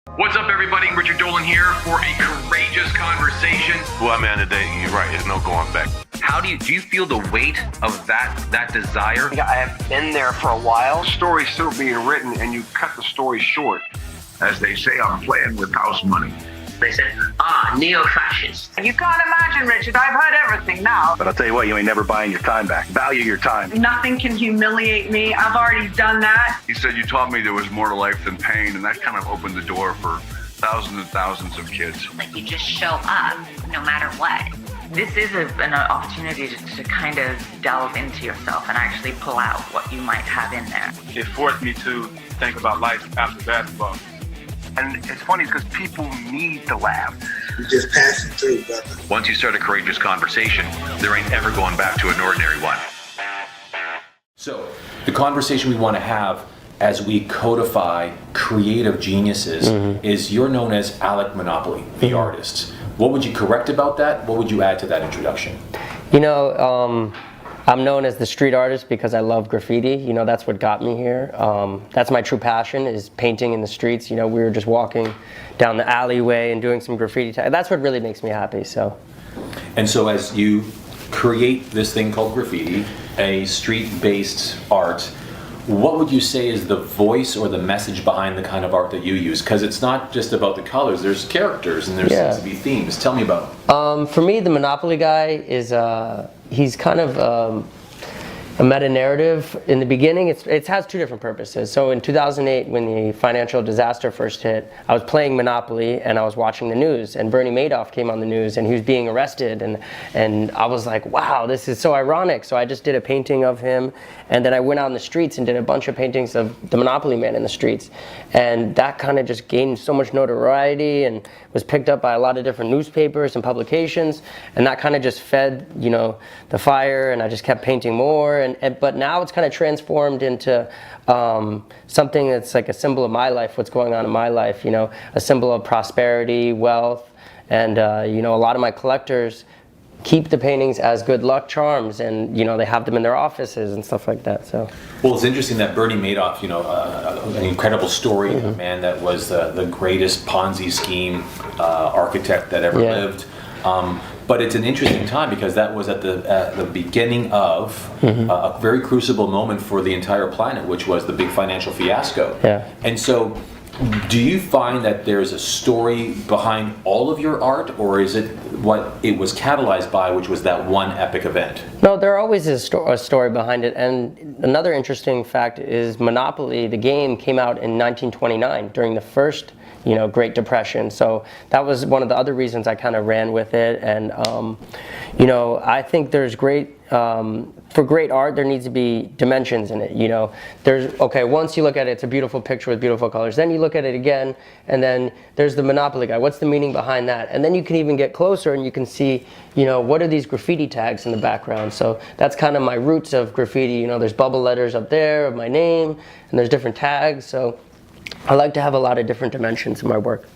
What's up, everybody? Richard Dolan here for a courageous conversation. Well, man, today you're right. There's no going back. How do you feel the weight of that desire? I have been there for a while. Story's still being written, and you cut the story short. As they say, I'm playing with house money. They said, neo-fascist. You can't imagine, Richard. I've heard everything now. But I'll tell you what, you ain't never buying your time back. Value your time. Nothing can humiliate me. I've already done that. He said, you taught me there was more to life than pain, and that kind of opened the door for thousands and thousands of kids. Like, you just show up no matter what. This is an opportunity to kind of delve into yourself and actually pull out what you might have in there. It forced me to think about life after basketball. And it's funny because people need to laugh. You're just passing through, brother. Once you start a courageous conversation, there ain't ever going back to an ordinary one. So, the conversation we want to have as we codify creative geniuses is you're known as Alec Monopoly, the artist. What would you correct about that? What would you add to that introduction? You know, I'm known as the street artist because I love graffiti. You know, that's what got me here. That's my true passion, is painting in the streets. You know, we were just walking down the alleyway and doing some graffiti. That's what really makes me happy, so. And so as you create this thing called graffiti, a street-based art, what would you say is the voice or the message behind the kind of art that you use? Because it's not just about the colors, there's characters and there seems to be themes. Tell me about them. For me, the Monopoly guy is, he's kind of a meta-narrative. In the beginning, it has two different purposes. So in 2008, when the financial disaster first hit, I was playing Monopoly and I was watching the news, and Bernie Madoff came on the news and he was being arrested, and I was like, wow, this is so ironic. So I just did a painting of him, and then I went out in the streets and did a bunch of paintings of the Monopoly man in the streets, and that kind of just gained so much notoriety and was picked up by a lot of different newspapers and publications, and that kind of just fed, you know, the fire, and I just kept painting more, but now it's kind of transformed into something that's like a symbol of my life, what's going on in my life, you know, a symbol of prosperity, wealth, and you know, a lot of my collectors keep the paintings as good luck charms, and you know, they have them in their offices and stuff like that. So, well, it's interesting that Bernie Madoff, you know, an incredible story, a man that was the greatest Ponzi scheme architect that ever lived. But it's an interesting time because that was at the beginning of a very crucible moment for the entire planet, which was the big financial fiasco. Yeah. And so, do you find that there's a story behind all of your art, or is it what it was catalyzed by, which was that one epic event? No, there always is a story behind it. And another interesting fact is Monopoly, the game, came out in 1929 during the first, you know, Great Depression. So that was one of the other reasons I kind of ran with it. And you know, I think there's great for great art, there needs to be dimensions in it. You know, once you look at it, it's a beautiful picture with beautiful colors. Then you look at it again, and then there's the Monopoly guy. What's the meaning behind that? And then you can even get closer and you can see, you know, what are these graffiti tags in the background? So that's kind of my roots of graffiti. You know, there's bubble letters up there of my name, and there's different tags. So I like to have a lot of different dimensions in my work.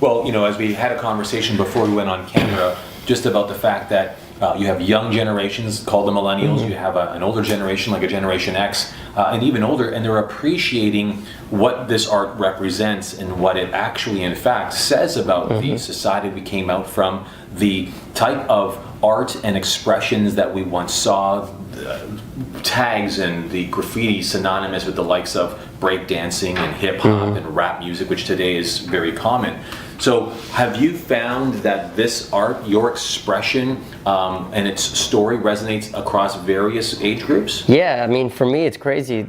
Well, you know, as we had a conversation before we went on camera, just about the fact that you have young generations called the millennials, you have an older generation like a Generation X, and even older, and they're appreciating what this art represents and what it actually in fact says about the society we came out from, the type of art and expressions that we once saw, tags and the graffiti synonymous with the likes of breakdancing and hip-hop and rap music, which today is very common. So have you found that this art, your expression, and its story resonates across various age groups? Yeah, I mean, for me, it's crazy.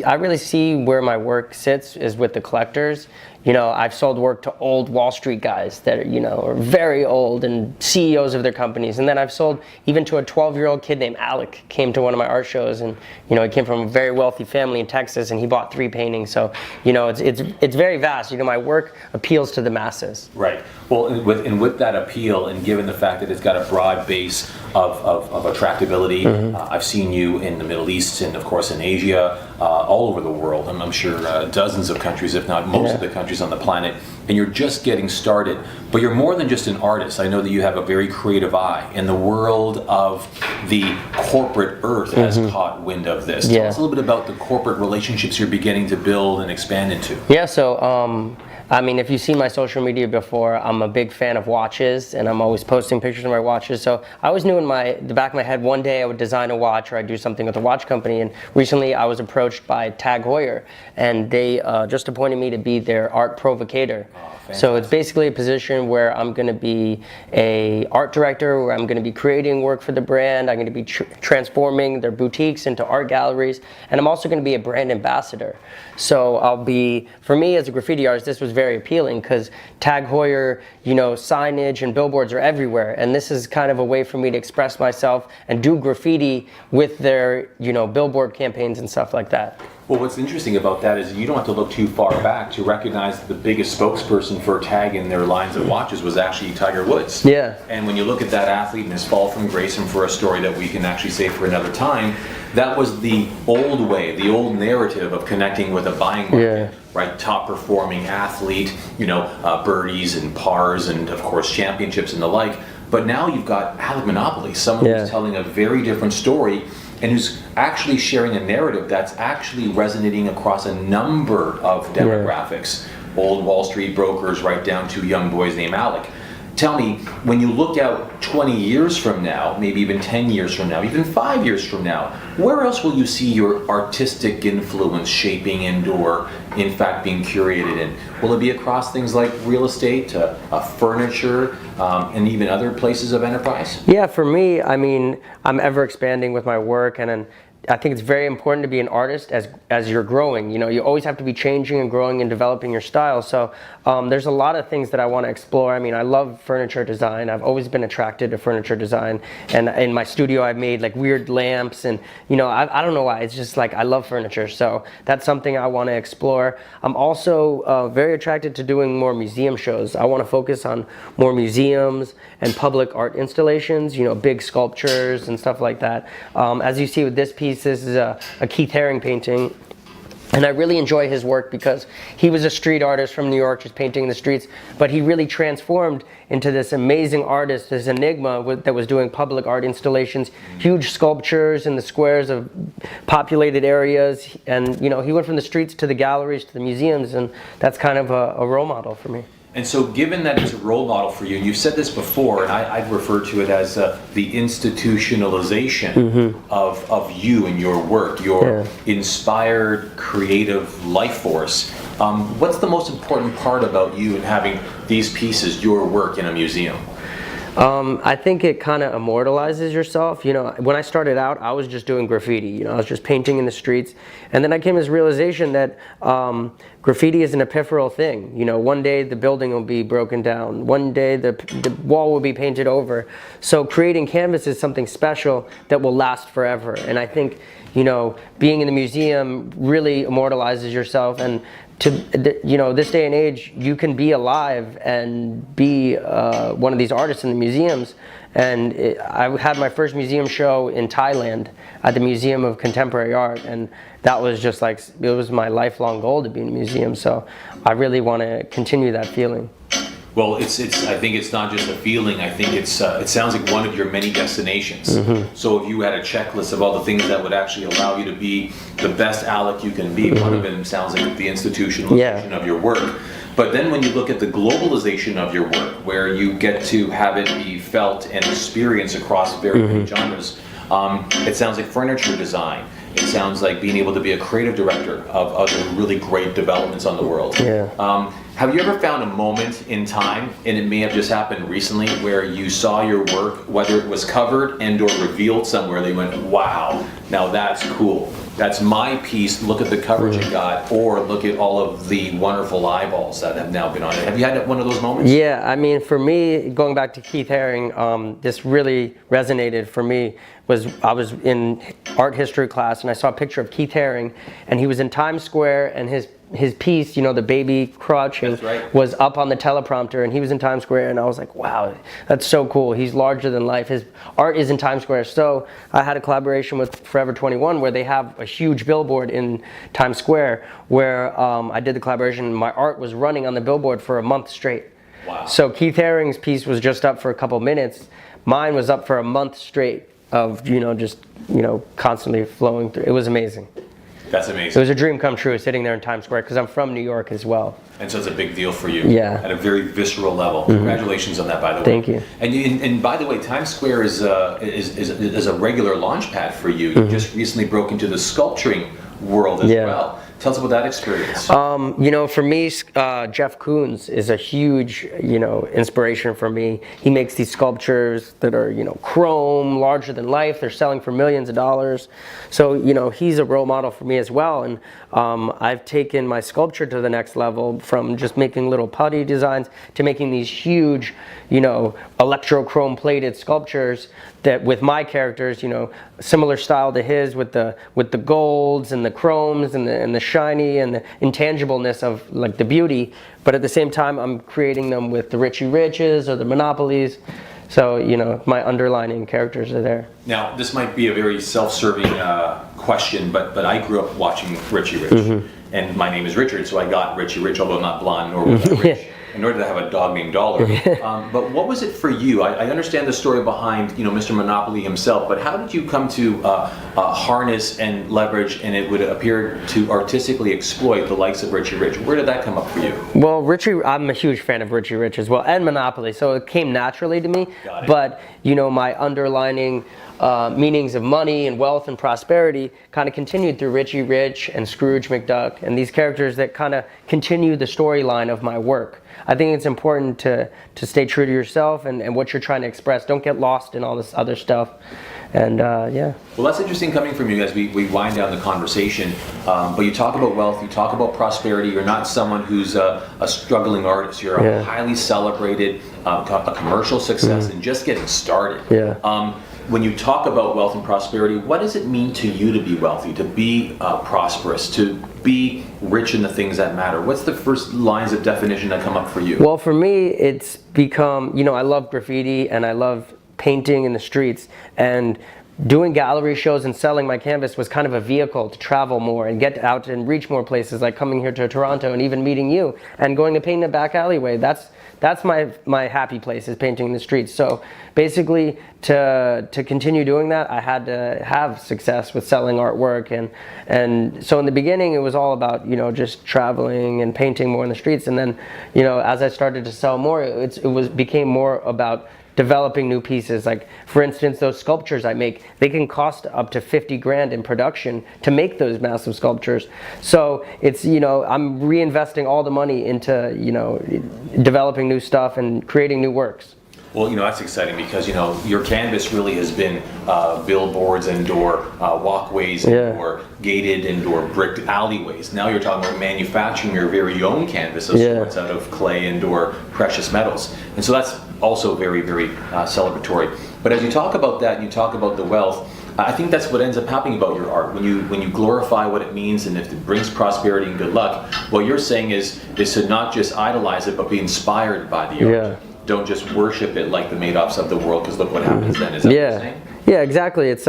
I really see where my work sits is with the collectors. You know, I've sold work to old Wall Street guys that are, you know, are very old and CEOs of their companies. And then I've sold even to a 12-year-old kid named Alec, came to one of my art shows, and, you know, he came from a very wealthy family in Texas, and he bought 3 paintings. So, you know, it's very vast. You know, my work appeals to the masses. Right. Well, and with that appeal, and given the fact that it's got a broad base of attractability, I've seen you in the Middle East and, of course, in Asia, all over the world. I'm sure dozens of countries, if not most of the countries on the planet, and you're just getting started. But you're more than just an artist. I know that you have a very creative eye, and the world of the corporate earth has caught wind of this. Tell us a little bit about the corporate relationships you're beginning to build and expand into. Yeah, so I mean, if you've seen my social media before, I'm a big fan of watches, and I'm always posting pictures of my watches. So I always knew in the back of my head, one day I would design a watch or I'd do something with a watch company. And recently I was approached by TAG Heuer, and they just appointed me to be their art provocator. So it's basically a position where I'm going to be a art director, where I'm going to be creating work for the brand. I'm going to be transforming their boutiques into art galleries, and I'm also going to be a brand ambassador. So I'll be, for me as a graffiti artist, this was very appealing because TAG Heuer, signage and billboards are everywhere, and this is kind of a way for me to express myself and do graffiti with their, billboard campaigns and stuff like that. Well, what's interesting about that is you don't have to look too far back to recognize that the biggest spokesperson for TAG in their lines of watches was actually Tiger Woods. Yeah. And when you look at that athlete and his fall from grace, and for a story that we can actually say for another time, that was the old way, the old narrative of connecting with a buying market, right? Top performing athlete, birdies and pars and of course championships and the like. But now you've got Alec Monopoly, someone who's telling a very different story and who's actually sharing a narrative that's actually resonating across a number of demographics. Old Wall Street brokers right down to young boys named Alec. Tell me, when you look out 20 years from now, maybe even 10 years from now, even 5 years from now, where else will you see your artistic influence shaping and/or, in fact, being curated in? Will it be across things like real estate, furniture, and even other places of enterprise? Yeah, for me, I mean, I'm ever expanding with my work, and I think it's very important to be an artist as you're growing. You always have to be changing and growing and developing your style. So there's a lot of things that I want to explore. I mean, I love furniture design. I've always been attracted to furniture design. And in my studio, I've made like weird lamps, and I don't know why. It's just like I love furniture. So that's something I want to explore. I'm also very attracted to doing more museum shows. I want to focus on more museums and public art installations. Big sculptures and stuff like that. As you see with this piece, this is a Keith Haring painting, and I really enjoy his work because he was a street artist from New York, just painting the streets, but he really transformed into this amazing artist, this enigma that was doing public art installations, huge sculptures in the squares of populated areas, and he went from the streets to the galleries to the museums, and that's kind of a role model for me. And so given that it's a role model for you, and you've said this before, and I'd refer to it as the institutionalization of you and your work, your inspired, creative life force. What's the most important part about you and having these pieces, your work, in a museum? I think it kind of immortalizes yourself. When I started out, I was just doing graffiti. I was just painting in the streets. And then I came to this realization that graffiti is an ephemeral thing. One day the building will be broken down. One day the wall will be painted over. So creating canvas is something special that will last forever. And I think, being in the museum really immortalizes yourself. And this day and age, you can be alive and be one of these artists in the museums. And I had my first museum show in Thailand at the Museum of Contemporary Art, and that was just like, it was my lifelong goal to be in a museum. So I really want to continue that feeling. Well, I think it's not just a feeling. I think it sounds like one of your many destinations. So if you had a checklist of all the things that would actually allow you to be the best Alec you can be, one of them sounds like the institutionalization of your work. But then when you look at the globalization of your work, where you get to have it be felt and experienced across very many genres, it sounds like furniture design. It sounds like being able to be a creative director of other really great developments on the world. Have you ever found a moment in time, and it may have just happened recently, where you saw your work, whether it was covered and or revealed somewhere, they went, wow, now that's cool. That's my piece, look at the coverage it got, or look at all of the wonderful eyeballs that have now been on it. Have you had one of those moments? Yeah, I mean, for me, going back to Keith Haring, this really resonated for me. I was in art history class, and I saw a picture of Keith Haring, and he was in Times Square, and his piece, the baby crouching, was up on the teleprompter, and he was in Times Square, and I was like, wow, that's so cool. He's larger than life. His art is in Times Square. So I had a collaboration with Forever 21 where they have a huge billboard in Times Square where I did the collaboration, and my art was running on the billboard for a month straight. Wow. So Keith Haring's piece was just up for a couple minutes. Mine was up for a month straight of, constantly flowing through. It was amazing. That's It amazing. was a dream come true sitting there in Times Square because I'm from New York as well. And so it's a big deal for you. Yeah. At a very visceral level. Congratulations on that, by the way. Thank you. And by the way, Times Square is a regular launch pad for you. You just recently broke into the sculpturing world as well. Tell us about that experience. You know, for me, Jeff Koons is a huge, you know, inspiration for me. He makes these sculptures that are, you know, chrome, larger than life. They're selling for millions of dollars. So, you know, he's a role model for me as well. And I've taken my sculpture to the next level from just making little putty designs to making these huge, you know, electrochrome plated sculptures that with my characters, you know, similar style to his with the golds and the chromes and the shiny and the intangibleness of like the beauty, but at the same time I'm creating them with the Richie Riches or the Monopolies. So, you know, my underlining characters are there. Now, this might be a very self-serving question, but I grew up watching Richie Rich, and my name is Richard, so I got Richie Rich, although not blonde nor was I rich. Nor did I have a dog named Dollar. But what was it for you? I understand the story behind, you know, Mr. Monopoly himself, but how did you come to harness and leverage, and it would appear to artistically exploit the likes of Richie Rich? Where did that come up for you? Well, I'm a huge fan of Richie Rich as well, and Monopoly, so it came naturally to me. But, you know, my underlining meanings of money and wealth and prosperity kind of continued through Richie Rich and Scrooge McDuck and these characters that kind of continue the storyline of my work. I think it's important to stay true to yourself and what you're trying to express. Don't get lost in all this other stuff. And yeah. Well, that's interesting coming from you as we wind down the conversation. But you talk about wealth, you talk about prosperity. You're not someone who's a struggling artist. You're a highly celebrated, a commercial success and just getting started. When you talk about wealth and prosperity, what does it mean to you to be wealthy, to be prosperous, to be rich in the things that matter? What's the first lines of definition that come up for you? Well, for me, it's become, you know, I love graffiti and I love painting in the streets, and doing gallery shows and selling my canvas was kind of a vehicle to travel more and get out and reach more places, like coming here to Toronto and even meeting you and going to paint in a back alleyway. That's my happy place, is painting in the streets. So basically, to continue doing that, I had to have success with selling artwork, and so in the beginning it was all about, you know, just traveling and painting more in the streets, and then, you know, as I started to sell more, it became more about developing new pieces. Like, for instance, those sculptures I make, they can cost up to 50 grand in production to make those massive sculptures. So it's, you know, I'm reinvesting all the money into, you know, developing new stuff and creating new works. Well, you know, that's exciting because, you know, your canvas really has been billboards and/or walkways and/or gated and/or bricked alleyways. Now you're talking about manufacturing your very own canvas of sorts out of clay and/or precious metals. And so that's also very, very celebratory. But as you talk about that, you talk about the wealth, I think that's what ends up happening about your art. When you glorify what it means, and if it brings prosperity and good luck, what you're saying is to not just idolize it, but be inspired by the art. Don't just worship it like the Madoffs of the world, because look what happens then. Is that what you're saying? Yeah, exactly. It's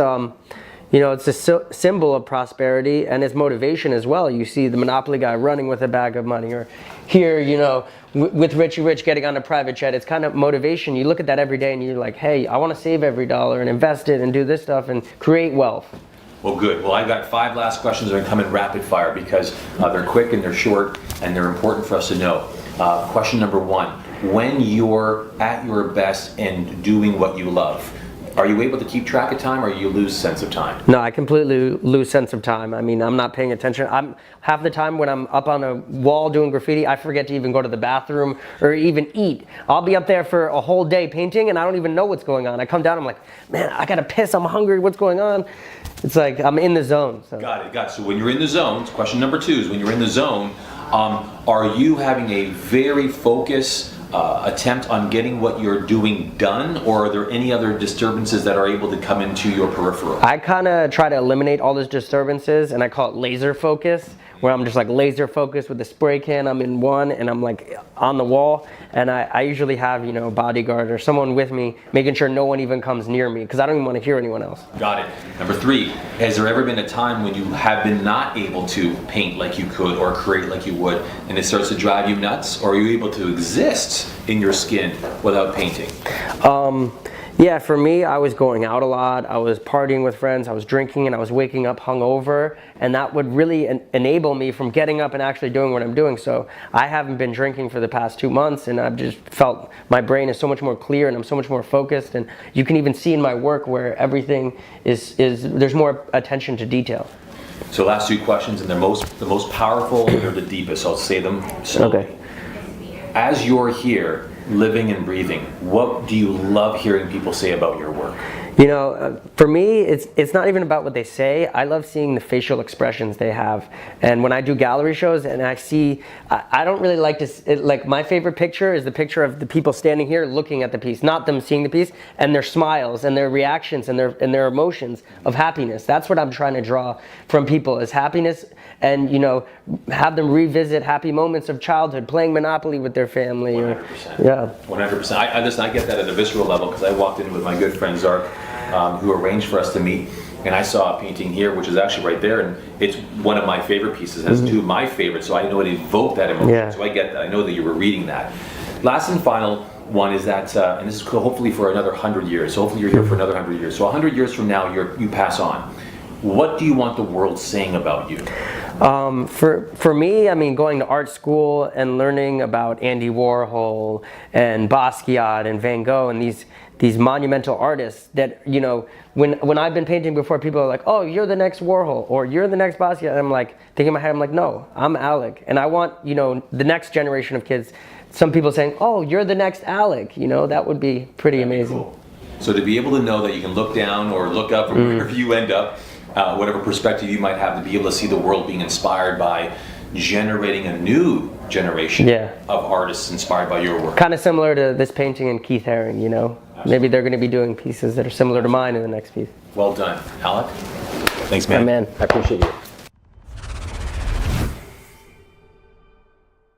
you know, it's a symbol of prosperity, and it's motivation as well. You see the Monopoly guy running with a bag of money, or here, you know, with Richie Rich getting on a private jet. It's kind of motivation. You look at that every day and you're like, hey, I want to save every dollar and invest it and do this stuff and create wealth. Well, good. Well, I've got 5 last questions that are coming rapid fire because they're quick and they're short and they're important for us to know. Question number 1. When you're at your best and doing what you love, are you able to keep track of time, or you lose sense of time? No, I completely lose sense of time. I mean, I'm not paying attention. Half the time when I'm up on a wall doing graffiti, I forget to even go to the bathroom or even eat. I'll be up there for a whole day painting and I don't even know what's going on. I come down, I'm like, man, I gotta piss, I'm hungry, what's going on? It's like I'm in the zone. So. Got it. So when you're in the zone, question number 2 is when you're in the zone, are you having a very focused attempt on getting what you're doing done, or are there any other disturbances that are able to come into your peripheral? I kind of try to eliminate all those disturbances, and I call it laser focus, where I'm just like laser focused with the spray can. I'm in one and I'm like on the wall, and I usually have, you know, a bodyguard or someone with me making sure no one even comes near me, because I don't even want to hear anyone else. Got it. Number 3, has there ever been a time when you have been not able to paint like you could or create like you would, and it starts to drive you nuts, or are you able to exist in your skin without painting? Yeah, for me, I was going out a lot. I was partying with friends. I was drinking, and I was waking up hungover, and that would really enable me from getting up and actually doing what I'm doing. So I haven't been drinking for the past 2 months, and I've just felt my brain is so much more clear, and I'm so much more focused. And you can even see in my work where everything is there's more attention to detail. So last 2 questions, and they're the most powerful, and they're the deepest. So I'll say them slowly. Okay. As you're here, living and breathing, what do you love hearing people say about your work? You know, for me, it's not even about what they say. I love seeing the facial expressions they have. And when I do gallery shows and I see, I don't really like to, like my favorite picture is the picture of the people standing here looking at the piece, not them seeing the piece, and their smiles and their reactions and their emotions of happiness. That's what I'm trying to draw from people, is happiness, and, you know, have them revisit happy moments of childhood, playing Monopoly with their family. 100%. Yeah. 100%. I get that at a visceral level, because I walked in with my good friend Zark, who arranged for us to meet, and I saw a painting here, which is actually right there, and it's one of my favorite pieces. It has 2 of my favorites, so I know it evoked that emotion. Yeah. So I get that. I know that you were reading that. Last and final one is that, and this is hopefully for another 100 years. So hopefully you're here for another 100 years. So 100 years from now, you pass on. What do you want the world saying about you? For me, I mean, going to art school and learning about Andy Warhol and Basquiat and Van Gogh and these monumental artists that, you know, when I've been painting before, people are like, oh, you're the next Warhol, or you're the next Basquiat. And I'm like, thinking in my head, I'm like, no, I'm Alec. And I want, you know, the next generation of kids, some people saying, oh, you're the next Alec. You know, that would be pretty amazing. Cool. So to be able to know that you can look down or look up from wherever you end up, whatever perspective you might have, to be able to see the world being inspired by generating a new generation of artists inspired by your work. Kind of similar to this painting and Keith Haring, you know. Absolutely. Maybe they're going to be doing pieces that are similar to mine in the next piece. Well done. Alec? Thanks, man. Yeah, man, I appreciate you.